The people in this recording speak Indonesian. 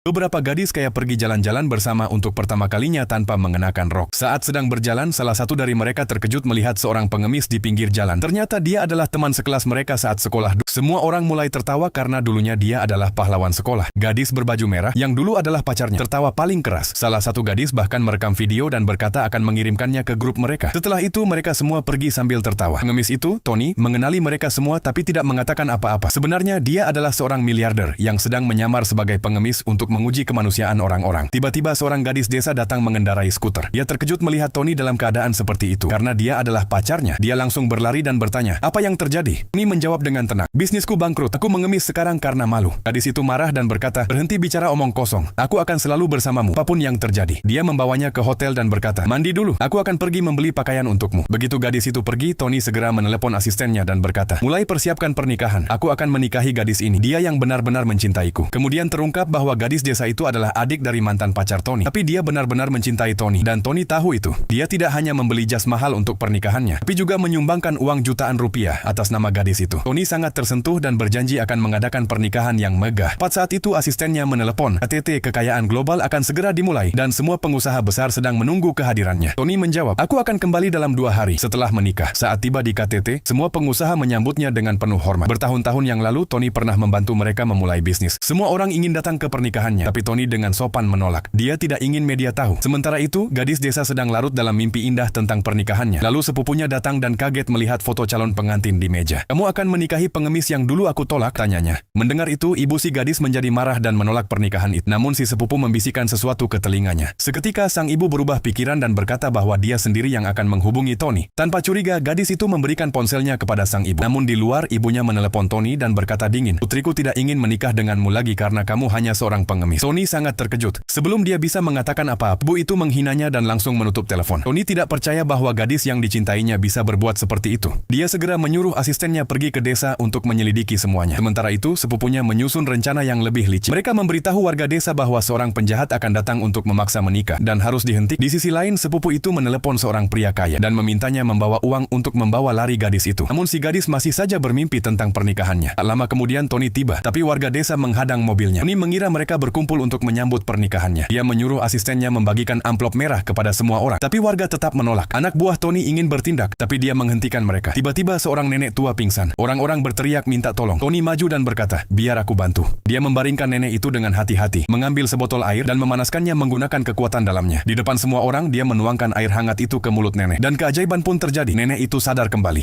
Beberapa gadis kaya pergi jalan-jalan bersama untuk pertama kalinya tanpa mengenakan rok. Saat sedang berjalan, salah satu dari mereka terkejut melihat seorang pengemis di pinggir jalan. Ternyata dia adalah teman sekelas mereka saat sekolah. Semua orang mulai tertawa karena dulunya dia adalah pahlawan sekolah. Gadis berbaju merah, yang dulu adalah pacarnya, tertawa paling keras. Salah satu gadis bahkan merekam video dan berkata akan mengirimkannya ke grup mereka. Setelah itu, mereka semua pergi sambil tertawa. Pengemis itu, Tony, mengenali mereka semua tapi tidak mengatakan apa-apa. Sebenarnya dia adalah seorang miliarder yang sedang menyamar sebagai pengemis untuk menguji kemanusiaan orang-orang. Tiba-tiba seorang gadis desa datang mengendarai skuter. Dia terkejut melihat Tony dalam keadaan seperti itu. Karena dia adalah pacarnya, dia langsung berlari dan bertanya, "Apa yang terjadi?" Tony menjawab dengan tenang, "Bisnisku bangkrut. Aku mengemis sekarang karena malu." Gadis itu marah dan berkata, "Berhenti bicara omong kosong. Aku akan selalu bersamamu, apapun yang terjadi." Dia membawanya ke hotel dan berkata, "Mandi dulu. Aku akan pergi membeli pakaian untukmu." Begitu gadis itu pergi, Tony segera menelepon asistennya dan berkata, "Mulai persiapkan pernikahan. Aku akan menikahi gadis ini. Dia yang benar-benar mencintaiku." Kemudian terungkap bahwa gadis desa itu adalah adik dari mantan pacar Tony. Tapi dia benar-benar mencintai Tony. Dan Tony tahu itu. Dia tidak hanya membeli jas mahal untuk pernikahannya, tapi juga menyumbangkan uang jutaan rupiah atas nama gadis itu. Tony sangat tersentuh dan berjanji akan mengadakan pernikahan yang megah. Tepat saat itu asistennya menelepon, KTT Kekayaan Global akan segera dimulai dan semua pengusaha besar sedang menunggu kehadirannya. Tony menjawab, "Aku akan kembali dalam 2 hari setelah menikah." Saat tiba di KTT, semua pengusaha menyambutnya dengan penuh hormat. Bertahun-tahun yang lalu, Tony pernah membantu mereka memulai bisnis. Semua orang ingin datang ke pernikahannya, tapi Tony dengan sopan menolak. Dia tidak ingin media tahu. Sementara itu, gadis desa sedang larut dalam mimpi indah tentang pernikahannya. Lalu sepupunya datang dan kaget melihat foto calon pengantin di meja. "Kamu akan menikahi pengemis yang dulu aku tolak?" tanyanya. Mendengar itu, ibu si gadis menjadi marah dan menolak pernikahan itu. Namun si sepupu membisikkan sesuatu ke telinganya. Seketika sang ibu berubah pikiran dan berkata bahwa dia sendiri yang akan menghubungi Tony. Tanpa curiga, gadis itu memberikan ponselnya kepada sang ibu. Namun di luar, ibunya menelepon Tony dan berkata dingin, "Putriku tidak ingin menikah denganmu lagi karena kamu hanya seorang pengemis." Tony sangat terkejut. Sebelum dia bisa mengatakan apa-apa, ibu itu menghinanya dan langsung menutup telepon. Tony tidak percaya bahwa gadis yang dicintainya bisa berbuat seperti itu. Dia segera menyuruh asistennya pergi ke desa untuk menyelidiki semuanya. Sementara itu, sepupunya menyusun rencana yang lebih licik. Mereka memberitahu warga desa bahwa seorang penjahat akan datang untuk memaksa menikah dan harus dihentikan. Di sisi lain, sepupu itu menelepon seorang pria kaya dan memintanya membawa uang untuk membawa lari gadis itu. Namun si gadis masih saja bermimpi tentang pernikahannya. Tak lama kemudian Tony tiba, tapi warga desa menghadang mobilnya. Tony mengira mereka berkumpul untuk menyambut pernikahannya. Dia menyuruh asistennya membagikan amplop merah kepada semua orang, tapi warga tetap menolak. Anak buah Tony ingin bertindak, tapi dia menghentikan mereka. Tiba-tiba seorang nenek tua pingsan. Orang-orang berteriak minta tolong. Tony maju dan berkata, "Biar aku bantu." Dia membaringkan nenek itu dengan hati-hati, mengambil sebotol air dan memanaskannya menggunakan kekuatan dalamnya. Di depan semua orang, dia menuangkan air hangat itu ke mulut nenek. Dan keajaiban pun terjadi. Nenek itu sadar kembali.